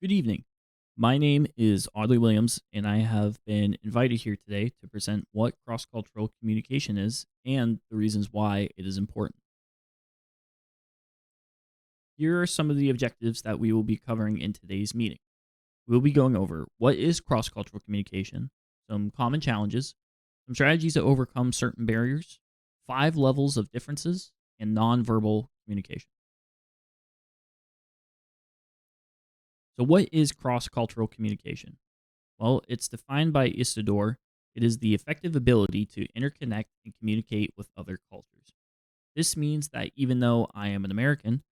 Good evening. My name is Audley Williams, and I have been invited here today to present what cross cultural communication is and the reasons why it is important. Here are some of the objectives that we will be covering in today's meeting. We'll be going over what is cross cultural communication, some common challenges, some strategies to overcome certain barriers, 5 levels of differences, and nonverbal communication. So, what is cross cultural communication? Well, it's defined by Isidore. It is the effective ability to interconnect and communicate with other cultures. This means that even though I am an American,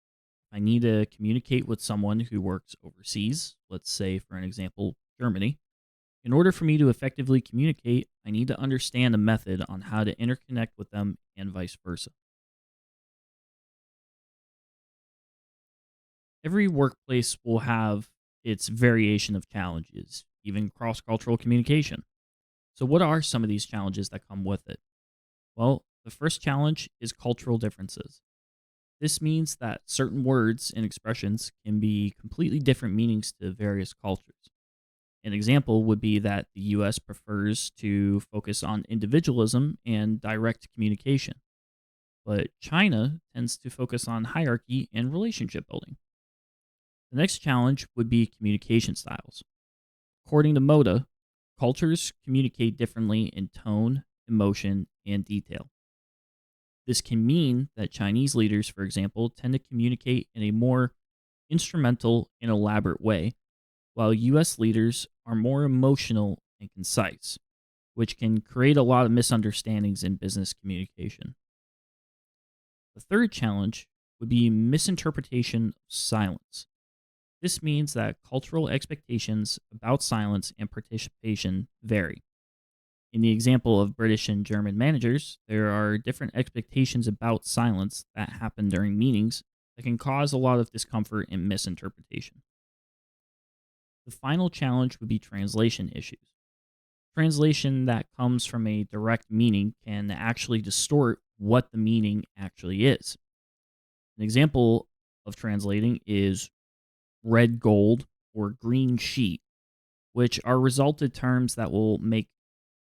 I need to communicate with someone who works overseas, let's say, for an example, Germany. In order for me to effectively communicate, I need to understand a method on how to interconnect with them and vice versa. Every workplace will have its variation of challenges, even cross cultural communication. So, what are some of these challenges that come with it? Well, the first challenge is cultural differences. This means that certain words and expressions can be completely different meanings to various cultures. An example would be that the US prefers to focus on individualism and direct communication, but China tends to focus on hierarchy and relationship building. The next challenge would be communication styles. According to Moda, cultures communicate differently in tone, emotion, and detail. This can mean that Chinese leaders, for example, tend to communicate in a more instrumental and elaborate way, while US leaders are more emotional and concise, which can create a lot of misunderstandings in business communication. The third challenge would be misinterpretation of silence. This means that cultural expectations about silence and participation vary. In the example of British and German managers, there are different expectations about silence that happen during meetings that can cause a lot of discomfort and misinterpretation. The final challenge would be translation issues. Translation that comes from a direct meaning can actually distort what the meaning actually is. An example of translating is red gold or green sheet, which are resulted terms that will make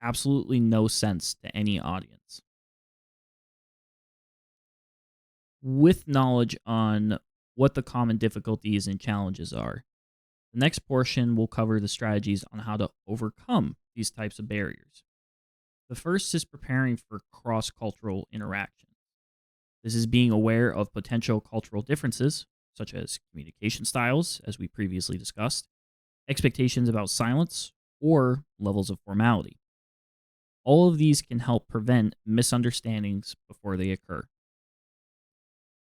absolutely no sense to any audience. With knowledge on what the common difficulties and challenges are, the next portion will cover the strategies on how to overcome these types of barriers. The first is preparing for cross cultural interaction. This is being aware of potential cultural differences, such as communication styles, as we previously discussed, expectations about silence, or levels of formality. All of these can help prevent misunderstandings before they occur.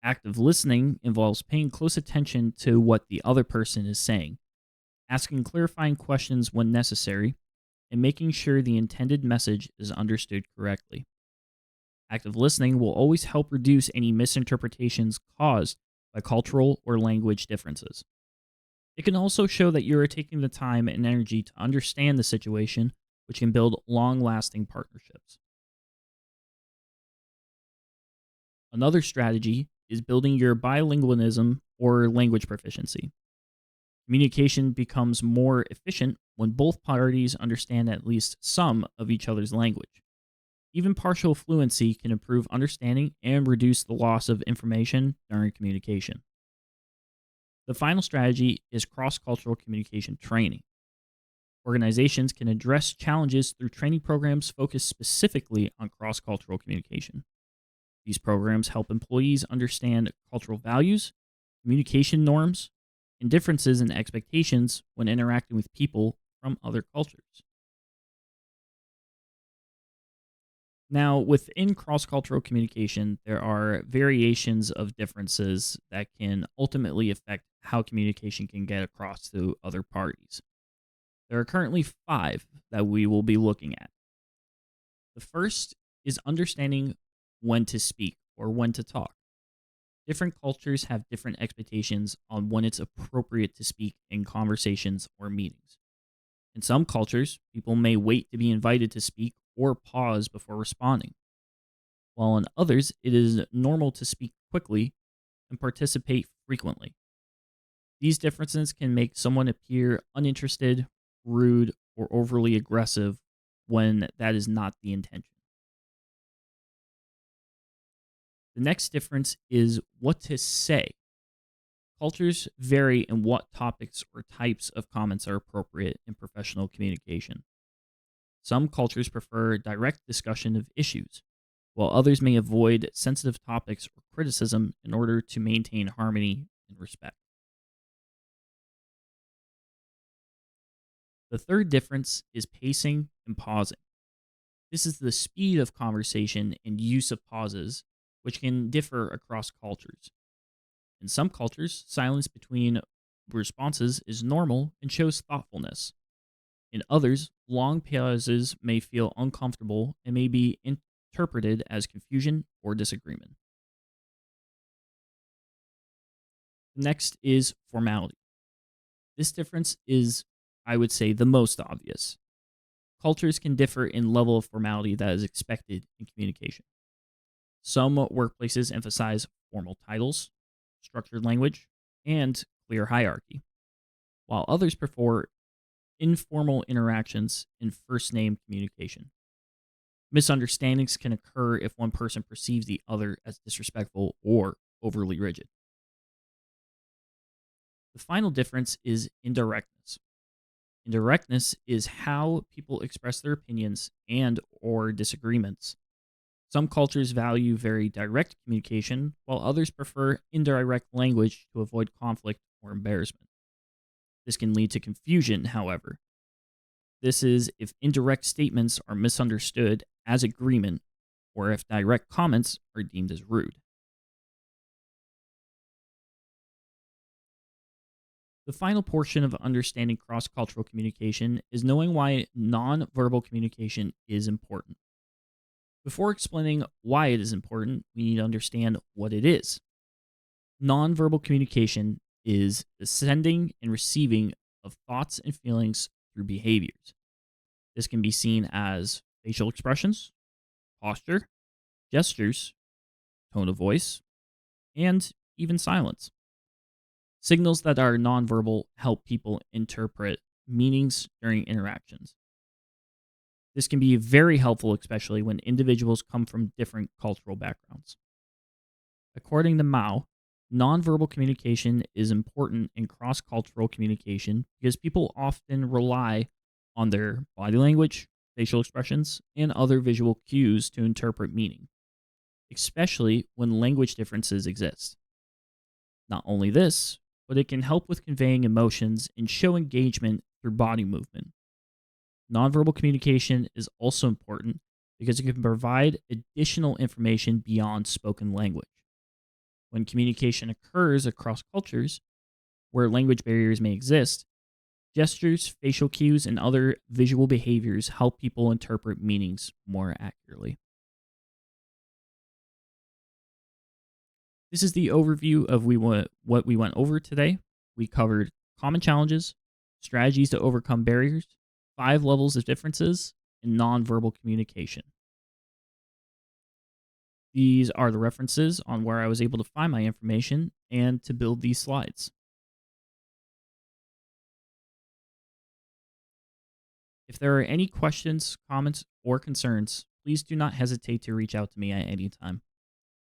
Active listening involves paying close attention to what the other person is saying, asking clarifying questions when necessary, and making sure the intended message is understood correctly. Active listening will always help reduce any misinterpretations caused by cultural or language differences. It can also show that you are taking the time and energy to understand the situation, which can build long lasting partnerships. Another strategy is building your bilingualism or language proficiency. Communication becomes more efficient when both parties understand at least some of each other's language. Even partial fluency can improve understanding and reduce the loss of information during communication. The final strategy is cross cultural communication training. Organizations can address challenges through training programs focused specifically on cross cultural communication. These programs help employees understand cultural values, communication norms, and differences in expectations when interacting with people from other cultures. Now, within cross cultural communication, there are variations of differences that can ultimately affect how communication can get across to other parties. There are currently 5 that we will be looking at. The first is understanding when to speak or when to talk. Different cultures have different expectations on when it's appropriate to speak in conversations or meetings. In some cultures, people may wait to be invited to speak or pause before responding, while in others, it is normal to speak quickly and participate frequently. These differences can make someone appear uninterested, rude, or overly aggressive when that is not the intention. The next difference is what to say. Cultures vary in what topics or types of comments are appropriate in professional communication. Some cultures prefer direct discussion of issues, while others may avoid sensitive topics or criticism in order to maintain harmony and respect. The third difference is pacing and pausing. This is the speed of conversation and use of pauses, which can differ across cultures. In some cultures, silence between responses is normal and shows thoughtfulness. In others, long pauses may feel uncomfortable and may be interpreted as confusion or disagreement. Next is formality. This difference is, I would say, the most obvious. Cultures can differ in level of formality that is expected in communication. Some workplaces emphasize formal titles, structured language, and clear hierarchy, while others prefer informal interactions and first name communication. Misunderstandings can occur if one person perceives the other as disrespectful or overly rigid. The final difference is indirectness. Indirectness is how people express their opinions and or disagreements. Some cultures value very direct communication, while others prefer indirect language to avoid conflict or embarrassment. This can lead to confusion, however. This is if indirect statements are misunderstood as agreement or if direct comments are deemed as rude. The final portion of understanding cross cultural communication is knowing why nonverbal communication is important. Before explaining why it is important, we need to understand what it is. Nonverbal communication is the sending and receiving of thoughts and feelings through behaviors. This can be seen as facial expressions, posture, gestures, tone of voice, and even silence. Signals that are nonverbal help people interpret meanings during interactions. This can be very helpful, especially when individuals come from different cultural backgrounds. According to Mao, nonverbal communication is important in cross cultural communication because people often rely on their body language, facial expressions, and other visual cues to interpret meaning, especially when language differences exist. Not only this, but it can help with conveying emotions and show engagement through body movement. Nonverbal communication is also important because it can provide additional information beyond spoken language. When communication occurs across cultures where language barriers may exist, gestures, facial cues, and other visual behaviors help people interpret meanings more accurately. This is the overview of what we went over today. We covered common challenges, strategies to overcome barriers, 5 levels of differences, and nonverbal communication. These are the references on where I was able to find my information and to build these slides. If there are any questions, comments, or concerns, please do not hesitate to reach out to me at any time.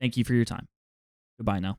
Thank you for your time. Goodbye now.